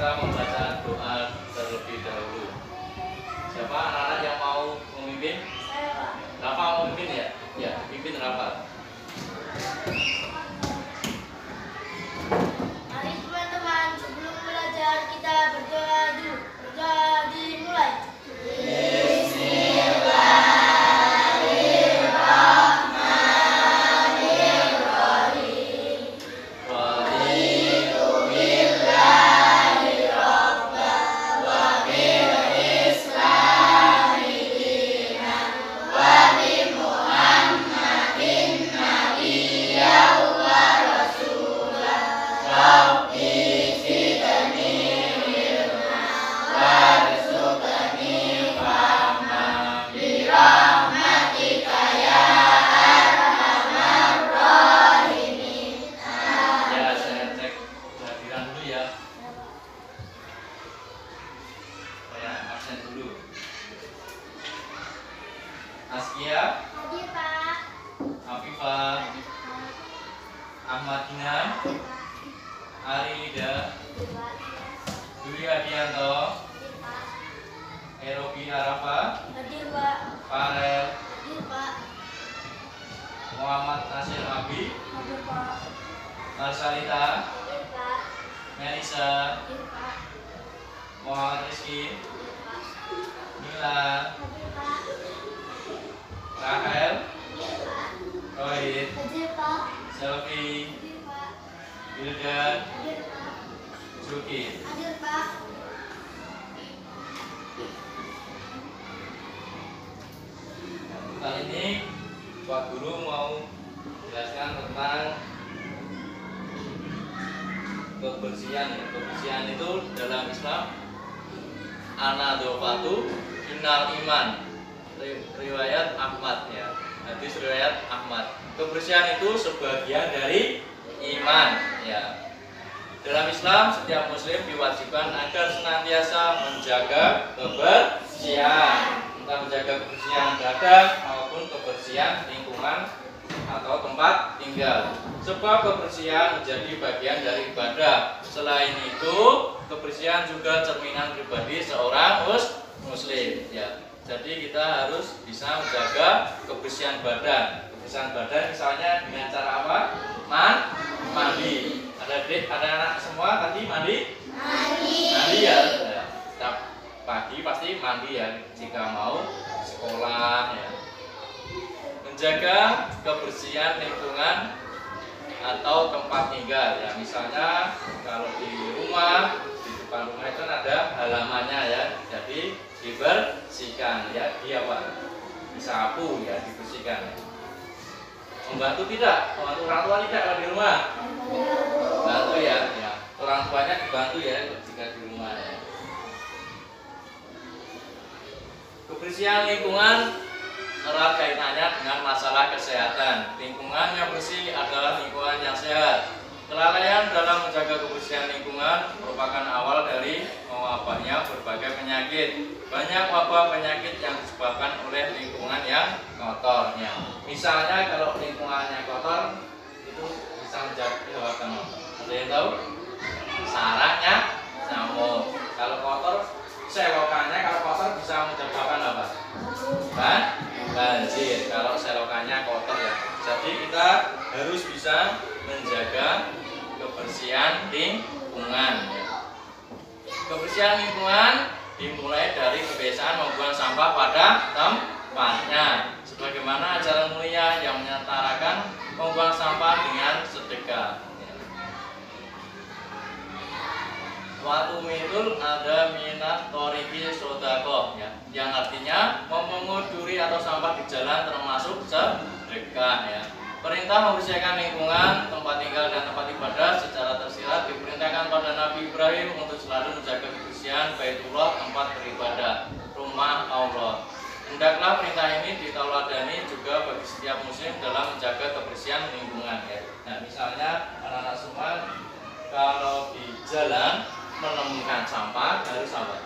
kita membaca doa terlebih dahulu. Siapa anak-anak yang mau memimpin? Saya, Pak. Rafa mau memimpin ya? Ya, pimpin Rafa. Mari teman-teman, sebelum belajar kita berdoa dulu. Berdoa dimulai. Askia, Hadir, Pak. Afifah, Ahmadina, Arilida, Dwi Adianto, Erobi Arafa, Hadir, Pak. Farel, Hadir, Pak. Muhammad Nasir Abi, Hadir, Pak. Marsalita, Hadir, Pak. Melisa, Hadir, Pak. Muhammad Rizky, Hadir, Pak. Mila, Hadir, Pak. Rahel, Hadir, Pak. Rohit, Hadir, Pak. Selvi, Hadir, Pak. Wildan, Hadir, Pak. Zuki. Hadir, Pak. Kali ini Pak Guru mau jelaskan tentang kebersihan. Kebersihan itu dalam Islam anadofatu innal iman, riwayat Ahmad ya, hadis riwayat Ahmad. Kebersihan itu sebagian dari iman ya. Dalam Islam setiap muslim diwajibkan agar senantiasa menjaga kebersihan, entah menjaga kebersihan badan maupun kebersihan lingkungan atau tempat tinggal. Sebab kebersihan menjadi bagian dari ibadah. Selain itu, kebersihan juga cerminan pribadi seorang muslim ya. Jadi kita harus bisa menjaga kebersihan badan. Kebersihan badan misalnya dengan cara apa? Mandi. Ada anak semua tadi mandi? Mandi ya. Setiap pagi pasti mandi ya jika mau sekolah ya. Menjaga kebersihan lingkungan atau tempat tinggal ya. Misalnya kalau di rumah, di depan rumah itu ada halamannya ya. Jadi dibersihkan ya, disapu ya, dibersihkan. Membantu tidak? Membantu orang tua tidak kalau di rumah? Bantu ya, orang tuanya dibantu ya jika di rumah ya. Kebersihan lingkungan erat kaitannya dengan masalah kesehatan. Lingkungan yang bersih adalah lingkungan yang sehat. Kelalaian dalam menjaga kebersihan lingkungan merupakan awal dari mewabahnya berbagai penyakit. Banyak wabah penyakit yang disebabkan oleh lingkungan yang kotor. Ya. Misalnya kalau lingkungannya kotor itu bisa menyebabkan apa? Ada yang tahu? Sarangnya nyamuk. Kalau kotor, selokannya kalau kotor bisa menyebabkan apa? Banjir. Kalau selokannya kotor ya. Jadi kita harus bisa menjaga kebersihan lingkungan. Kebersihan lingkungan dimulai dari kebiasaan membuang sampah pada tempatnya, sebagaimana ajaran mulia yang menyetarakan membuang sampah dengan sedekah. Watu mitul ada minat toriki sodakoh ya, yang artinya memungut duri atau sampah di jalan termasuk sedekah ya. Perintah membersihkan lingkungan, tempat tinggal dan tempat ibadah secara tersirat diperintahkan pada Nabi Ibrahim untuk selalu menjaga kebersihan Baitullah, tempat beribadah, rumah Allah. Hendaklah perintah ini ditauladani juga bagi setiap muslim dalam menjaga kebersihan lingkungan ya. Nah, misalnya anak-anak semua kalau di jalan menemukan sampah harus apa?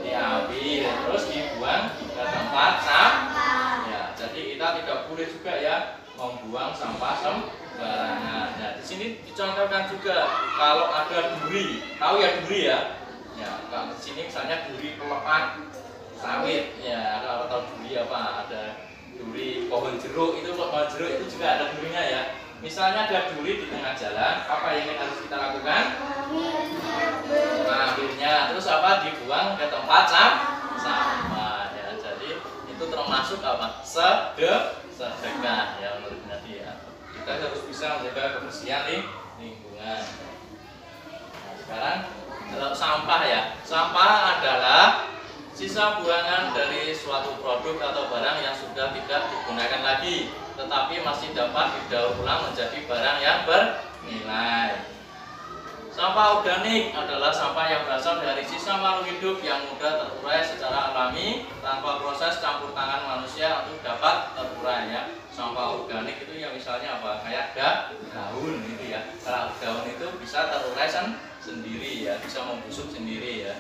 Diambil terus dibuang ke tempat sampah. Ya, jadi kita tidak boleh juga ya membuang sampah sembarangan. Nah, di sini dicontohkan juga kalau ada duri, tahu ya duri ya? Ya, kalau di sini misalnya duri pelepah sawit, ya kalau tahu duri apa, ada duri pohon jeruk, itu pohon jeruk itu juga ada durinya ya. Misalnya ada duri di tengah jalan, apa yang harus kita lakukan? Mengambilnya, terus apa? Dibuang ke tempat sampah ya. Jadi itu termasuk apa? Sedekah ya menurut Nabi ya. Kita harus bisa menjaga kebersihan di lingkungan. Nah, sekarang kalau sampah ya, sampah adalah sisa buangan dari suatu produk atau barang yang sudah tidak digunakan lagi, tetapi masih dapat didaur ulang menjadi barang yang bernilai. Sampah organik adalah sampah yang berasal dari sisa makhluk hidup yang mudah terurai secara alami tanpa proses campur tangan manusia untuk dapat terurai ya. Sampah organik itu ya misalnya apa? Kayak daun gitu ya. Kalau daun itu bisa terurai sendiri ya, bisa membusuk sendiri ya.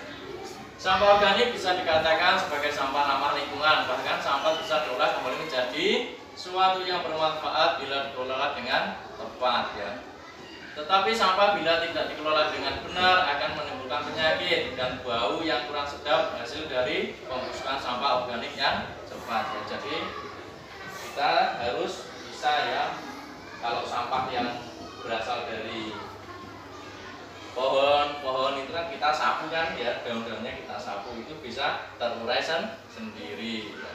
Sampah organik bisa dikatakan sebagai sampah ramah lingkungan, bahkan sampah bisa diolah kembali menjadi suatu yang bermanfaat bila dikelola dengan tepat ya. Tetapi sampah bila tidak dikelola dengan benar akan menimbulkan penyakit dan bau yang kurang sedap hasil dari pembusukan sampah organik yang cepat ya. Jadi kita harus bisa ya, kalau sampah yang berasal dari pohon itu kan kita sapu kan ya, daun-daunnya kita sapu, itu bisa terurai sendiri ya.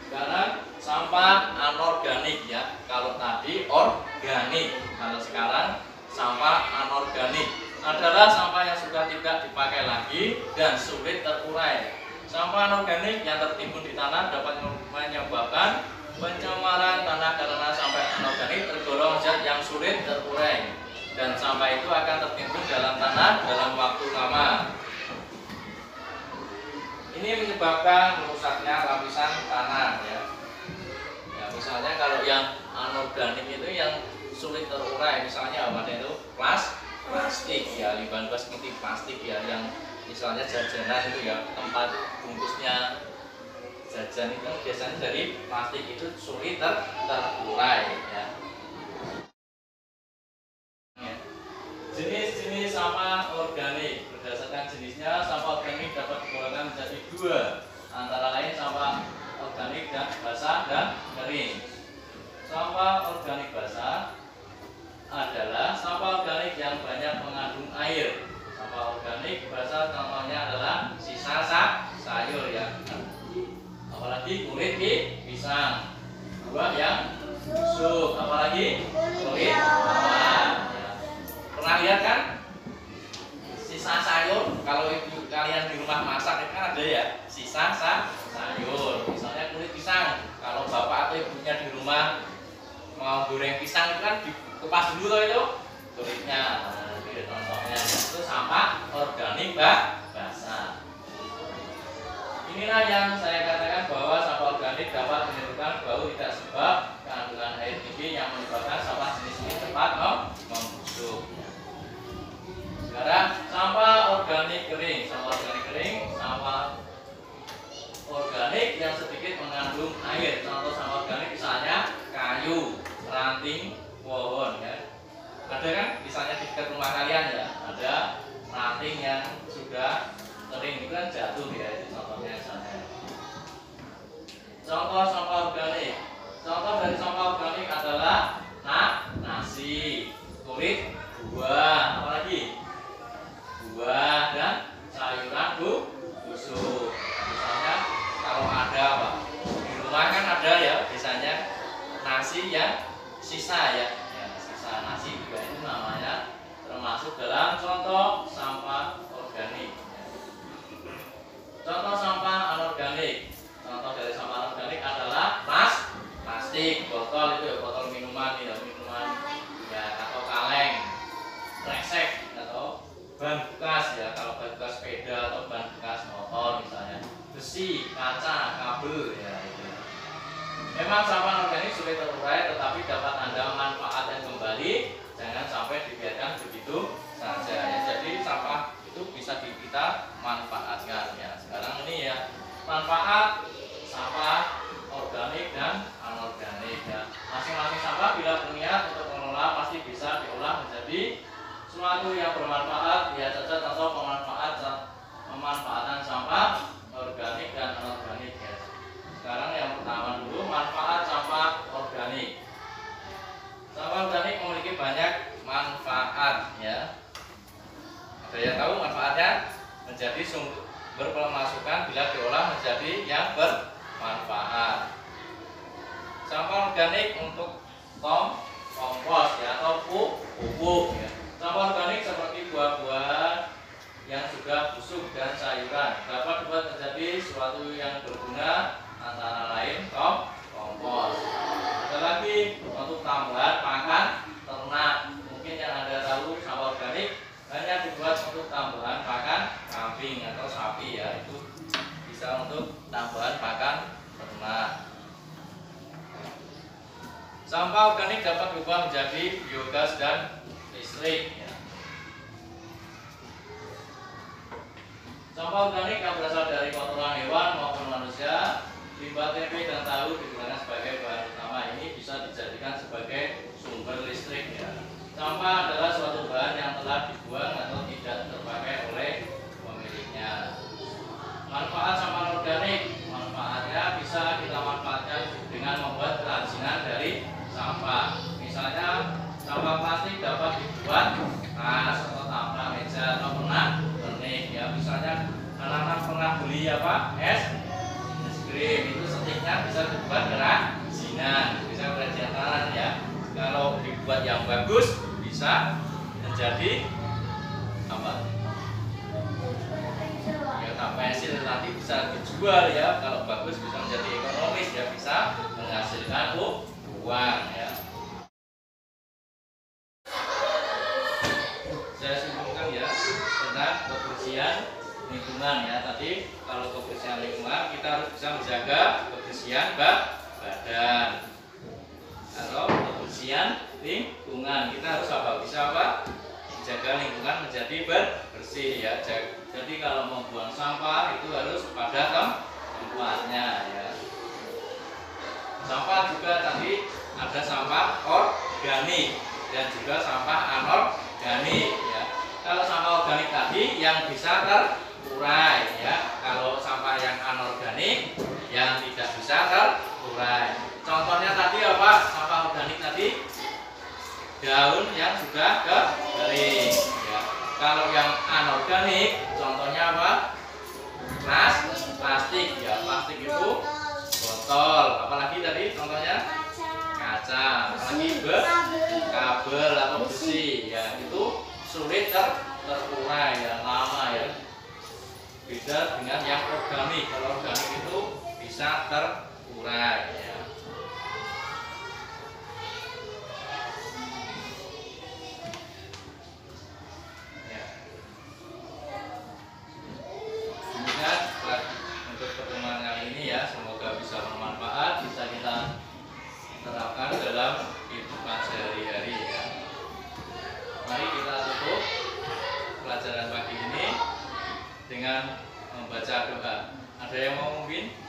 Sekarang sampah anorganik ya. Kalau tadi organik, kalau sekarang sampah anorganik adalah sampah yang sudah tidak dipakai lagi dan sulit terurai. Sampah anorganik yang tertimbun di tanah dapat menyebabkan pencemaran tanah karena sampah anorganik tergolong zat yang sulit terurai dan sampah itu akan tertimbun dalam tanah dalam waktu lama. Ini menyebabkan rusaknya lapisan tanah ya. Ya misalnya kalau yang anorganik itu yang sulit terurai, misalnya apa itu? Plastik ya, limbah seperti plastik ya, yang misalnya jajanan itu ya, tempat bungkusnya jajan itu biasanya dari plastik, itu sulit terurai ya. Jenis-jenis sampah organik, berdasarkan jenisnya sampah organik dapat digolongkan menjadi dua, antara lain sampah organik dan basah dan kering. Sampah organik basah adalah sampah organik yang banyak mengandung air. Sampah organik basah contohnya adalah sisa sayur ya, apalagi kulit pisang, buah yang busuk, apalagi kulit bawang. Pernah lihat kan sisa sayur? Kalau ibu kalian di rumah masak itu kan ada ya sisa sayur, misalnya kulit pisang. Kalau bapak atau ibunya di rumah mau goreng pisang itu kan dikupas dulu tuh itu kulitnya. Nah, itu contohnya itu sampah organik basah. Inilah yang saya katakan bahwa sampah organik dapat menimbulkan bau tidak sebab kandungan air tinggi yang menyebabkan sampah jenis ini cepat membusuk. Sekarang sampah organik kering. Sampah organik kering, sampah organik yang sedikit mengandung air. Contoh sampah organik misalnya kayu, ranting pohon ya. Ada kan misalnya di dekat rumah kalian ya, ada ranting yang sudah kering, itu kan jatuh ya, itu contohnya misalnya. Contoh sampah organik. Contoh dari sampah organik adalah nasi, kulit buah, apalagi buah dan sayuran busuk. Misalnya kalau ada apa di rumah kan ada ya, biasanya nasi yang sisa ya, sisa nasi juga itu namanya termasuk dalam contoh sampah organik. Contoh sampah anorganik. Contoh dari sampah anorganik adalah plastik, botol itu ya, botol minuman ya, atau kaleng, kresek atau ban bekas ya, kalau ban bekas sepeda atau ban bekas motor misalnya, besi, kaca, kabel ya itu. Memang sampah organik sulit terurai, tetapi dapat Anda manfaatkan kembali, jangan sampai dibiarkan begitu saja ya. Jadi sampah itu bisa kita manfaatkan ya. Sekarang ini ya, manfaat sampah organik dan anorganik ya. Masing-masing sampah bila berniat untuk mengelola organik untuk kompos ya atau pupuk ya. Sampah organik seperti buah-buahan yang sudah busuk dan sayuran dapat dibuat menjadi sesuatu yang berguna, antara lain kompos. Ada lagi untuk tambahan pakan ternak. Mungkin yang Anda tahu sampah organik hanya dibuat untuk tambahan pakan kambing atau sapi ya, itu bisa untuk tambahan pakan ternak. Sampah organik dapat diubah menjadi biogas dan listrik ya. Sampah organik yang berasal dari kotoran hewan maupun manusia, limbah tempe dan tahu digunakan sebagai bahan utama. Ini bisa dijadikan sebagai sumber listrik ya. Sampah adalah suatu bahan yang telah dibuang atau tidak terpakai oleh pemiliknya. Manfaat sampah organik, manfaatnya bisa kita manfaatkan dengan membuat kerajinan dari sampah. Misalnya sampah plastik dapat dibuat tas atau taplak meja atau pernak-pernik ya. Misalnya anak-anak pernah beli apa? Es krim, itu stiknya bisa dibuat kerajinan, bisa kerajinan tangan ya. Kalau dibuat yang bagus bisa menjadi apa? Ya pensil nanti bisa dijual ya. Kalau bagus bisa menjadi ekonomis ya, bisa menghasilkan uang ya. Saya simpulkan ya tentang kebersihan lingkungan ya. Tadi kalau kebersihan lingkungan kita harus bisa menjaga kebersihan badan. Atau kebersihan lingkungan kita harus apa? Bisa apa? Menjaga lingkungan menjadi bersih ya. Jadi kalau membuang sampah itu harus pada tempatnya ya. Sampah juga tadi ada sampah organik dan juga sampah anorganik ya. Kalau sampah organik tadi yang bisa terurai ya. Kalau sampah yang anorganik yang tidak bisa terurai. Contohnya tadi apa? Sampah organik tadi daun yang sudah kering ya. Kalau yang anorganik contohnya apa? Plastik ya. Plastik itu botol, apalagi tadi contohnya kaca, apalagi kabel atau besi ya, itu sulit terurai ya, lama ya. Beda dengan yang organik. Kalau organik itu bisa terurai ya. Untuk pertemuan kali ini ya, semoga bisa bermanfaat, bisa kita terapkan dalam kehidupan sehari-hari ya. Mari kita tutup pelajaran pagi ini dengan membaca doa. Ada yang mau memimpin?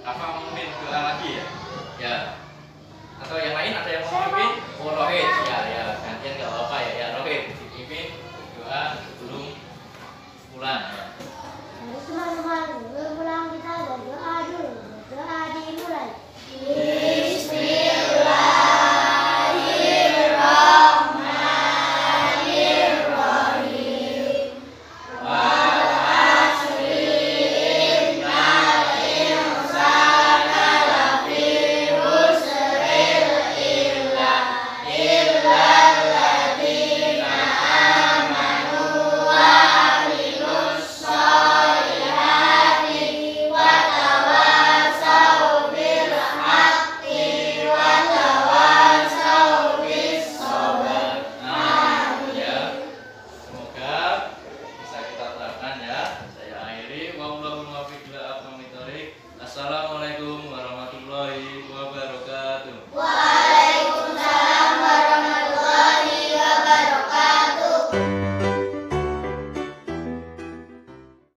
Apa memimpin doa lagi ya? Ya. Atau yang lain ada yang mau memimpin? Oh, Rohit ya, gantian nggak apa-apa ya. Ya Rohit dipimpin doa sebelum pulang ya. Teman-teman, sebelum pulang kita berdoa dulu. Doa dimulai.